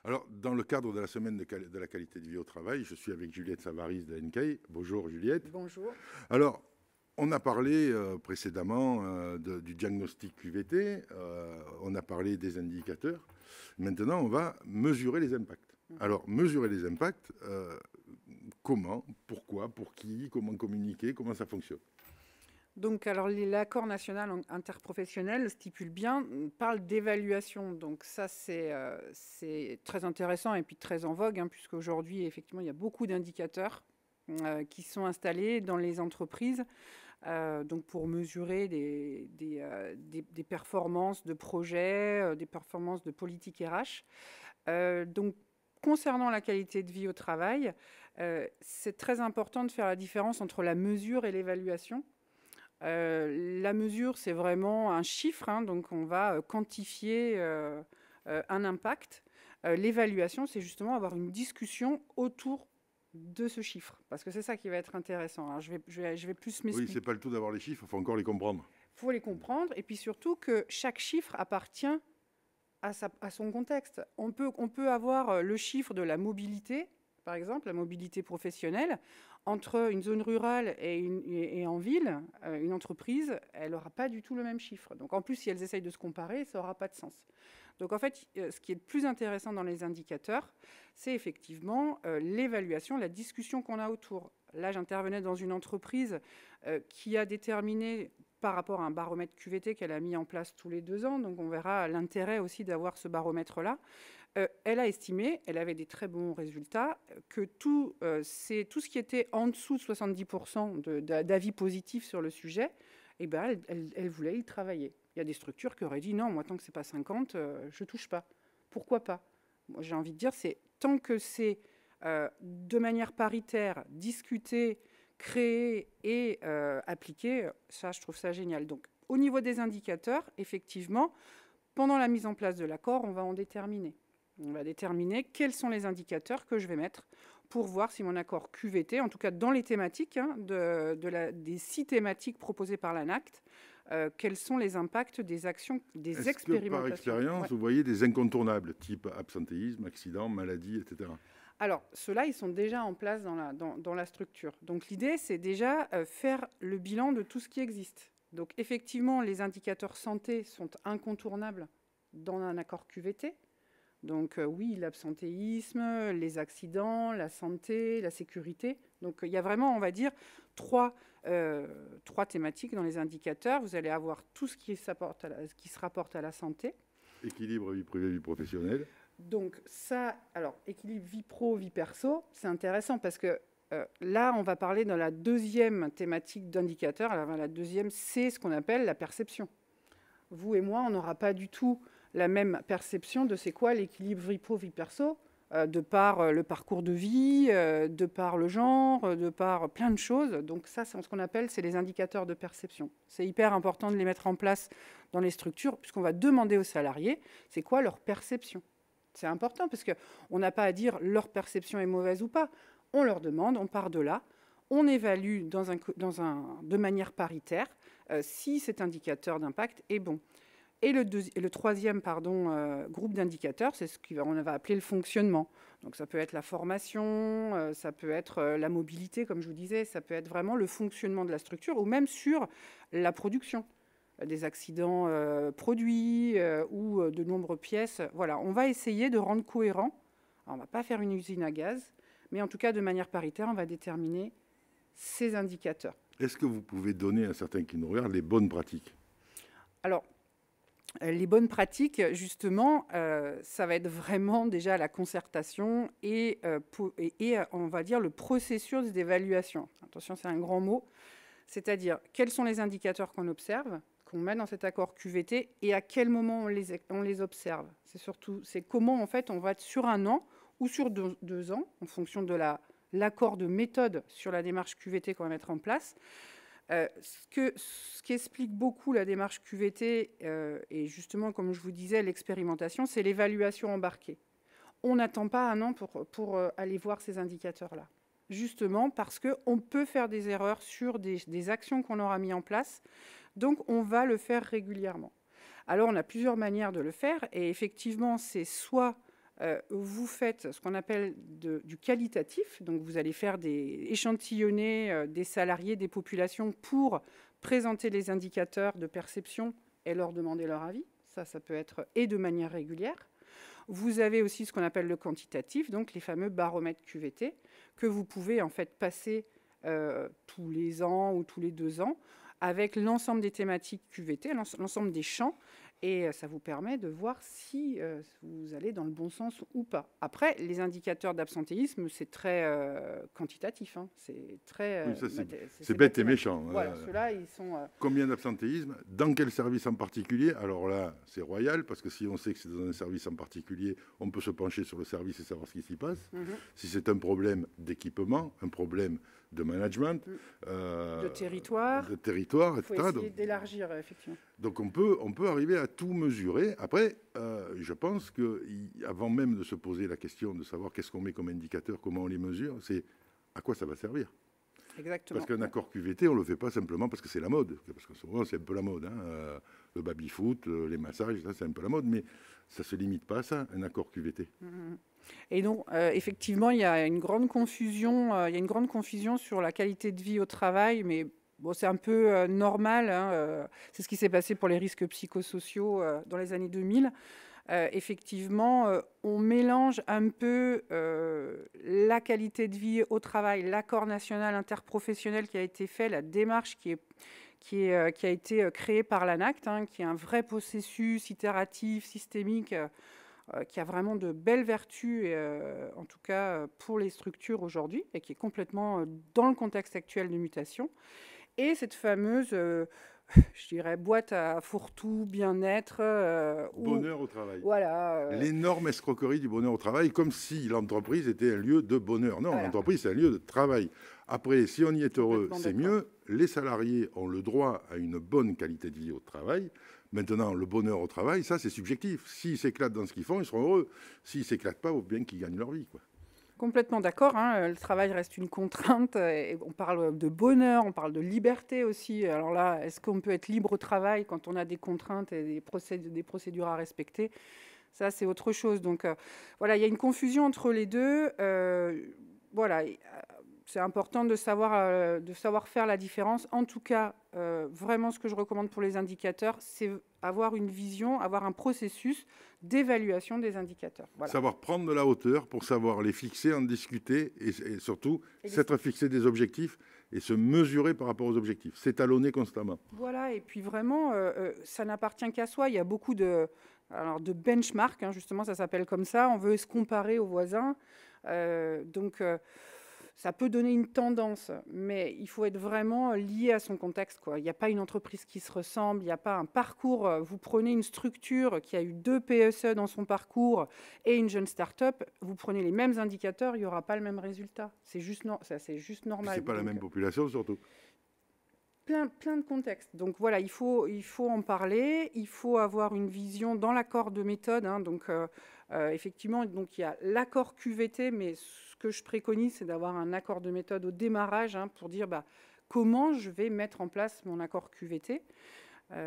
Alors, dans le cadre de la semaine de la qualité de vie au travail, je suis avec Juliette Savaris de NK. Bonjour Juliette. Bonjour. Alors, on a parlé précédemment du diagnostic QVT, on a parlé des indicateurs. Maintenant, on va mesurer les impacts. Alors, mesurer les impacts, comment, pourquoi, pour qui, comment communiquer, comment ça fonctionne? Donc, alors, l'accord national interprofessionnel stipule bien, parle d'évaluation. Donc, ça, c'est très intéressant et puis très en vogue, hein, puisqu'aujourd'hui, effectivement, il y a beaucoup d'indicateurs qui sont installés dans les entreprises donc pour mesurer des performances de projets, des performances de politique RH. Donc, concernant la qualité de vie au travail, c'est très important de faire la différence entre la mesure et l'évaluation. La mesure, c'est vraiment un chiffre, hein, donc on va quantifier un impact. L'évaluation, c'est justement avoir une discussion autour de ce chiffre, parce que c'est ça qui va être intéressant. Alors, je vais plus m'expliquer. Oui, c'est pas le tout d'avoir les chiffres, il faut encore les comprendre. Il faut les comprendre, et puis surtout que chaque chiffre appartient à son contexte. On peut avoir le chiffre de la mobilité, par exemple, la mobilité professionnelle. Entre une zone rurale et en ville, une entreprise, elle n'aura pas du tout le même chiffre. Donc en plus, si elles essayent de se comparer, ça n'aura pas de sens. Donc en fait, ce qui est le plus intéressant dans les indicateurs, c'est effectivement l'évaluation, la discussion qu'on a autour. Là, j'intervenais dans une entreprise qui a déterminé par rapport à un baromètre QVT qu'elle a mis en place tous les 2 ans. Donc on verra l'intérêt aussi d'avoir ce baromètre-là. Elle a estimé, elle avait des très bons résultats, que tout ce qui était en dessous de 70% d'avis positifs sur le sujet, eh ben, elle voulait y travailler. Il y a des structures qui auraient dit non, moi tant que c'est pas 50, je touche pas. Pourquoi pas? Moi j'ai envie de dire, c'est tant que c'est de manière paritaire, discuté, créé et appliqué, ça je trouve ça génial. Donc au niveau des indicateurs, effectivement, pendant la mise en place de l'accord, on va en déterminer. On va déterminer quels sont les indicateurs que je vais mettre pour voir si mon accord QVT, en tout cas dans les thématiques, hein, des 6 thématiques proposées par l'ANACT, quels sont les impacts des actions, des expérimentations. Par expérience, vous voyez des incontournables, type absentéisme, accident, maladie, etc. Alors, ceux-là, ils sont déjà en place dans la structure. Donc, l'idée, c'est déjà faire le bilan de tout ce qui existe. Donc, effectivement, les indicateurs santé sont incontournables dans un accord QVT. Donc oui, l'absentéisme, les accidents, la santé, la sécurité. Donc il y a vraiment, on va dire, trois thématiques dans les indicateurs. Vous allez avoir tout ce qui se rapporte à la santé. Équilibre vie privée, vie professionnelle. Donc ça, alors équilibre vie pro, vie perso, c'est intéressant parce que là, on va parler dans la deuxième thématique d'indicateur. Alors la deuxième, c'est ce qu'on appelle la perception. Vous et moi, on n'aura pas du tout la même perception de c'est quoi l'équilibre vie pro, vie perso, de par le parcours de vie, de par le genre, de par plein de choses. Donc ça, c'est ce qu'on appelle, c'est les indicateurs de perception. C'est hyper important de les mettre en place dans les structures, puisqu'on va demander aux salariés, c'est quoi leur perception. C'est important, parce qu'on n'a pas à dire leur perception est mauvaise ou pas. On leur demande, on part de là, on évalue de manière paritaire si cet indicateur d'impact est bon. Et le troisième groupe d'indicateurs, c'est ce qu'on va appeler le fonctionnement. Donc ça peut être la formation, ça peut être la mobilité, comme je vous disais, ça peut être vraiment le fonctionnement de la structure, ou même sur la production, des accidents produits ou de nombreuses pièces. Voilà, on va essayer de rendre cohérent. Alors, on ne va pas faire une usine à gaz, mais en tout cas, de manière paritaire, on va déterminer ces indicateurs. Est-ce que vous pouvez donner à certains qui nous regardent les bonnes pratiques? Alors, les bonnes pratiques, justement, ça va être vraiment déjà la concertation et on va dire le processus d'évaluation. Attention, c'est un grand mot. C'est-à-dire, quels sont les indicateurs qu'on observe, qu'on met dans cet accord QVT et à quel moment on les observe. C'est surtout, c'est comment, en fait, on va être sur 1 an ou sur 2 ans, en fonction de l'accord de méthode sur la démarche QVT qu'on va mettre en place. Ce qui explique beaucoup la démarche QVT, et justement, comme je vous disais, l'expérimentation, c'est l'évaluation embarquée. On n'attend pas 1 an pour aller voir ces indicateurs-là. Justement parce qu'on peut faire des erreurs sur des actions qu'on aura mis en place. Donc, on va le faire régulièrement. Alors, on a plusieurs manières de le faire. Et effectivement, c'est soit vous faites ce qu'on appelle du qualitatif. Donc, vous allez faire échantillonner des salariés, des populations pour présenter les indicateurs de perception et leur demander leur avis. Ça peut être et de manière régulière. Vous avez aussi ce qu'on appelle le quantitatif, donc les fameux baromètres QVT, que vous pouvez en fait passer tous les ans ou tous les 2 ans avec l'ensemble des thématiques QVT, l'ensemble des champs, et ça vous permet de voir si vous allez dans le bon sens ou pas. Après, les indicateurs d'absentéisme, c'est très quantitatif. Hein. C'est très... Oui, c'est bête et méchant. Voilà, ceux-là, ils sont... Combien d'absentéisme? Dans quel service en particulier? Alors là, c'est royal, parce que si on sait que c'est dans un service en particulier, on peut se pencher sur le service et savoir ce qui s'y passe. Si c'est un problème d'équipement, un problème de management, de territoire, etc. Il faut essayer d'élargir, effectivement. Donc on peut arriver à tout mesurer. Après, je pense qu'avant même de se poser la question de savoir qu'est-ce qu'on met comme indicateur, comment on les mesure, c'est à quoi ça va servir. Exactement. Parce qu'un accord QVT, on ne le fait pas simplement parce que c'est la mode. Parce que souvent, c'est un peu la mode. Hein. Le baby-foot, les massages, ça, c'est un peu la mode. Mais ça ne se limite pas à ça, un accord QVT. Et donc, effectivement, il y a une grande confusion. Sur la qualité de vie au travail, mais bon, c'est un peu normal. Hein, c'est ce qui s'est passé pour les risques psychosociaux dans les années 2000. Effectivement, on mélange un peu la qualité de vie au travail, l'accord national interprofessionnel qui a été fait, la démarche qui a été créée par l'ANACT, hein, qui est un vrai processus itératif, systémique, qui a vraiment de belles vertus, en tout cas pour les structures aujourd'hui, et qui est complètement dans le contexte actuel de mutation. Et cette fameuse... je dirais boîte à fourre-tout, bien-être. Bonheur au travail. Voilà. L'énorme escroquerie du bonheur au travail, comme si l'entreprise était un lieu de bonheur. Non, voilà. L'entreprise, c'est un lieu de travail. Après, si on y est heureux, c'est mieux. Les salariés ont le droit à une bonne qualité de vie au travail. Maintenant, le bonheur au travail, ça, c'est subjectif. S'ils s'éclatent dans ce qu'ils font, ils seront heureux. S'ils ne s'éclatent pas, il faut bien qu'ils gagnent leur vie, quoi. Complètement d'accord. Hein. Le travail reste une contrainte. Et on parle de bonheur, on parle de liberté aussi. Alors là, est-ce qu'on peut être libre au travail quand on a des contraintes et des procédures à respecter? Ça, c'est autre chose. Donc voilà, il y a une confusion entre les deux. Voilà, c'est important de savoir faire la différence. En tout cas, vraiment, ce que je recommande pour les indicateurs, c'est avoir une vision, avoir un processus d'évaluation des indicateurs. Voilà. Savoir prendre de la hauteur pour savoir les fixer, en discuter et surtout s'être fixé des objectifs et se mesurer par rapport aux objectifs, s'étalonner constamment. Voilà, et puis vraiment, ça n'appartient qu'à soi. Il y a beaucoup de benchmark, hein, justement, ça s'appelle comme ça. On veut se comparer aux voisins. Donc, ça peut donner une tendance, mais il faut être vraiment lié à son contexte, quoi. Il n'y a pas une entreprise qui se ressemble, il n'y a pas un parcours. Vous prenez une structure qui a eu 2 PSE dans son parcours et une jeune start-up, vous prenez les mêmes indicateurs, il n'y aura pas le même résultat. C'est juste normal. C'est pas la même population, surtout. Plein de contextes. Donc voilà, il faut en parler, il faut avoir une vision dans l'accord de méthode. Hein, donc effectivement, donc il y a l'accord QVT, mais ce que je préconise, c'est d'avoir un accord de méthode au démarrage, hein, pour dire comment je vais mettre en place mon accord QVT.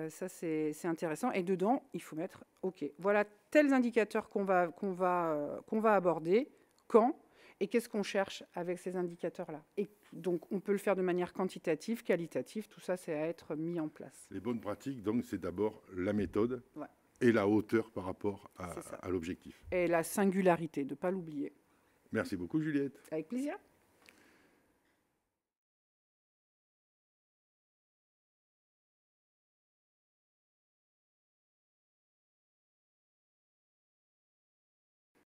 Ça, c'est intéressant. Et dedans, il faut mettre, OK, voilà tels indicateurs qu'on va aborder, quand, et qu'est-ce qu'on cherche avec ces indicateurs-là. Et donc, on peut le faire de manière quantitative, qualitative, tout ça, c'est à être mis en place. Les bonnes pratiques, donc, c'est d'abord la méthode et la hauteur par rapport à l'objectif. Et la singularité, de ne pas l'oublier. Merci beaucoup, Juliette. Avec plaisir.